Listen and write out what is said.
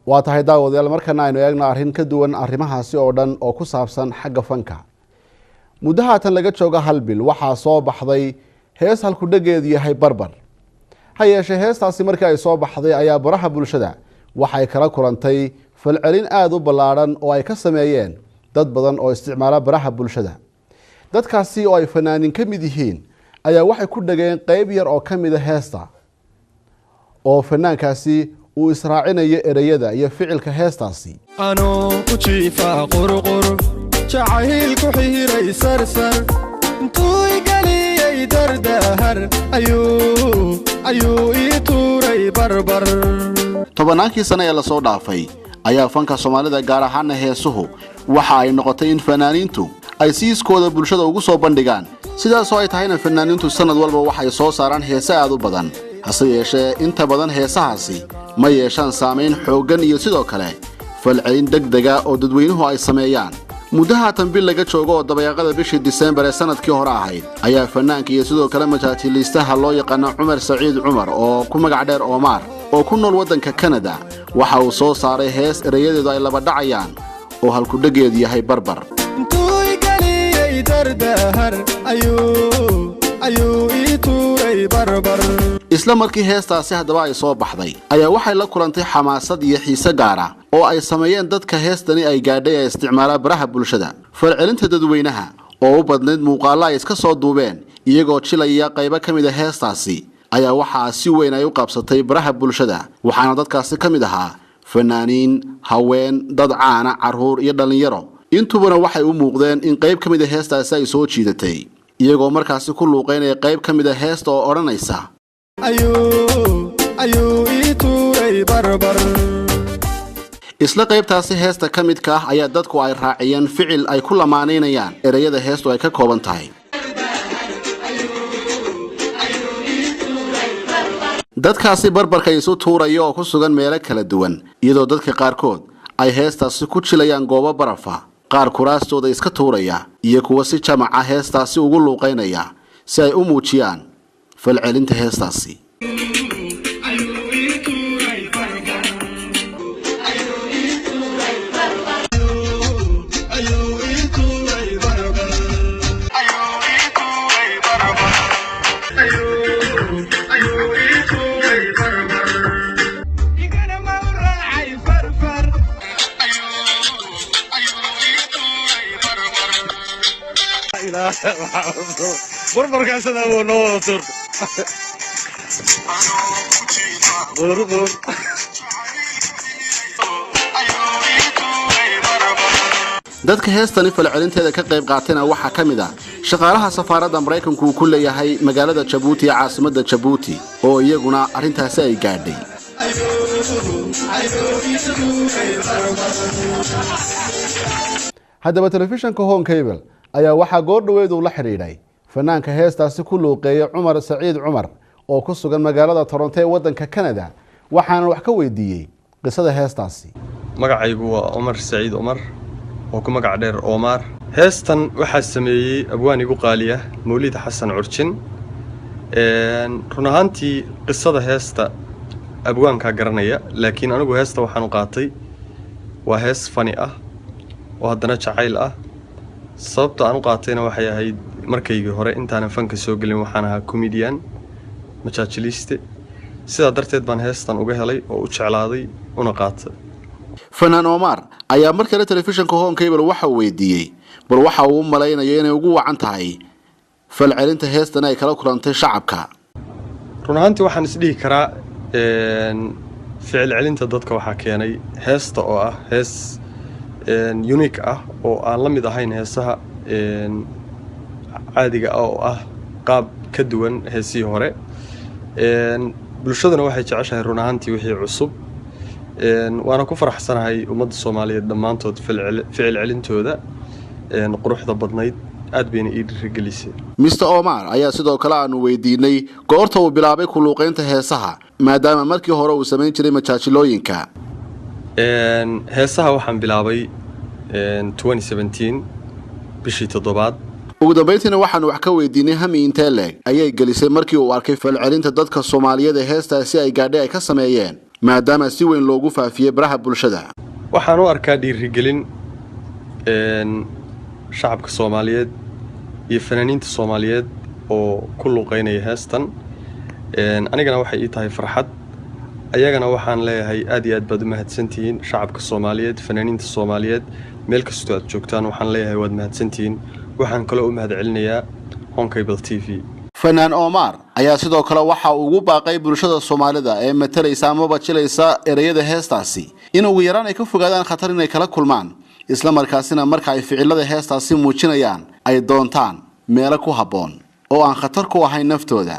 waa tahay daawadayaal markana aynu eegno arrin ka duwan arrimahaasi oo dhan oo ku saabsan xagga fanka muddo haatan laga jooga hal bil waxaa soo baxday hees halku dhageedu yahay barbar ha yeeshee heestaasi markii ay soo baxday ayaa baraha bulshada waxay kala kulantay falcelin aada u ballaaran oo ay ka sameeyeen dad badan oo isticmaala baraha bulshada dadkaasi oo ay fanaanin ka mid yihiin ayaa waxay ku dhageen qayb yar oo ka mid a heesta oo fanaankaasi uu israacinayo ereyada iyo ficilka heestaasi anoo u jiifa qurqur jacayl ku xiray sarsar intuu igaliyay dardahar ayuu ii tuuray barbar tobannaankii sano ee lasoo dhaafay ayaa fanka soomaalida gaar ahaana heesuhu waxa ay noqotay in fanaaniintu ay siiskooda bulshada ugu soo bandhigaan sidaasoo ay tahayna fanaaniintu sanad walba waxay soo saaraan heese aad u badan hase yeeshee inta badan heesahaasi ma yeeshaan saamayn xooggan iyo sidoo kale falcelin degdega oo dadweynuhu ay sameeyaan muddo haatan bil laga joogo oo dabayaaqada bishii Diseembar ee sanadkii hore ahayd ayaa fanaanka iyo sidoo kale majaajiliistaha loo yaqaan Cumar Saciid Cumar oo ku magac dheer Omar oo ku nool waddanka Canada waxa uu soo saaray hees erayadeedu ay laba dhacayaan oo halku dhageedu yahay barbar isla markii heestaasi haddaba ay soo baxday ayaa waxay la kulantay xamaasad iyo xiise gaara oo ay sameeyeen dadka heestani ay gaadhay ee isticmaala baraha bulshada falcelinta dadweynaha oo u badnayd muuqaalo ay iska soo duubeen iyagoo jilaya qaybo ka mid a heestaasi ayaa waxaa si weyn ay u qabsatay baraha bulshada waxaana dadkaasi ka mid ahaa fanaaniin haween dad caana carruur iyo dhallinyaro intubana waxay u muuqdeen in qayb ka mid a heestaasi ay soo jiidatay iyagoo markaasi ku luuqeynaya qayb ka mid a heesta oo odhanaysa isla qaybtaasi heesta ka midka ah ayaa dadku ay raaciyeen ficil ay ku lamaanaynayaan ereyada heestu ay ka kooban tahay dadkaasi barbarka isu tuuraya oo ku sugan meelo kala duwan iyadoo dadka qaarkood ay heestaasi ku jilayaan goobo barafa qaar kuraastooda iska tuuraya iyo kuwa si jamaca heestaasi ugu luuqeynaya si ay u muujiyaan falcelinta heestaasi بربركاس هذا هو نوتر بربر dadka heestani falcelinteeda ka qayb qaatayna waxa ka mid ah shaqaalaha safaaradda Mareykanku uu ku leeyahay magaalada Djibouti ee caasimadda Djibouti oo iyaguna arintaasi ay gaadhay haddaba telefishanka Home Cable ayaa waxa goor dhaweed uu la xiriiray fanaanka heestaasi ku luuqeeyay Cumar Saciid Cumar oo ku sugan magaalada Toronto ee waddanka Canada waxaana wax ka weydiiyay qisada heestaasi magacaygu waa Cumar Saciid Cumar oo ku magac dheer Omar heestan waxa sameeyay abwaanigu qaaliya Mawlid Xasan Curjin run ahaantii qisada heesta abwaanka garanaya laakiin anigu heesta waxaan u qaatay waa hees fani ah oo haddana jacayl ah sababta aan u qaatayna waxay ahayd markaygii hore intaan fanka soo galin waxaan ahaa comedian majaajiliste sida darteed baan heestan uga helay oo u jeclaaday una qaatay fanaan Omar ayaa markale telefishanka Home Cable waxa uu weydiiyay bal waxa uu malaynayo inay ugu wacan tahay falcelinta heestan ay kala kulantay shacabka run ahaantii waxaan isdhihi karaa ficil celinta dadka waxa keenay heesta oo ah hees unique ah oo aan la mid ahayn heesaha caadiga ah oo ah qaab ka duwan heesii hore bulshaduna waxay jeceshahay run ahaantii wixii cusub waana ku faraxsanahay ummadda Soomaaliyeed dhamaantood ficil celintooda quruxda badnayd aad bayna ii dhiirigelisay Mr. Omar ayaa sidoo kale aanu weydiinay goorta uu bilaabay ku luuqeynta heesaha maadaama markii hore uu sameyn jiray majaajilooyinka heesaha waxaan bilaabay 2017 bishii 7 ugu dambeyntiina waxaan wax ka weydiinay hami intee leeg ayay gelisay markii uu arkay falcelinta dadka Soomaaliyeed ee heestaasi ay gaadhay ay ka sameeyeen maadaama si weyn loogu faafiyay baraha bulshada. waxaan u arkaa dhiirigelin shacabka Soomaaliyeed iyo fanaaniinta Soomaaliyeed oo ku luqeynaya heestan anigana waxay ii tahay farxad ayagana waxaan leeyahay aad iyo aad baad u mahadsantihiin shacabka Soomaaliyeed fanaaniinta Soomaaliyeed meel kasta aad joogtaan waxaan leeyahay waad mahadsantihiin waxaan kale u mahadcelinayaa Honkable TV. Fanaan Omar ayaa sidoo kale waxa uu ugu baaqay bulshada Soomaalida ee matalaysa ama bajilaysa erayada heestaasi in ugu yaraan ay ka fogaadaan khatar inay kala kulmaan isla markaasina marka ay ficilada heestaasi muujinayaan ay doontaan meel ku haboon oo aan khatar ku ahayn naftooda.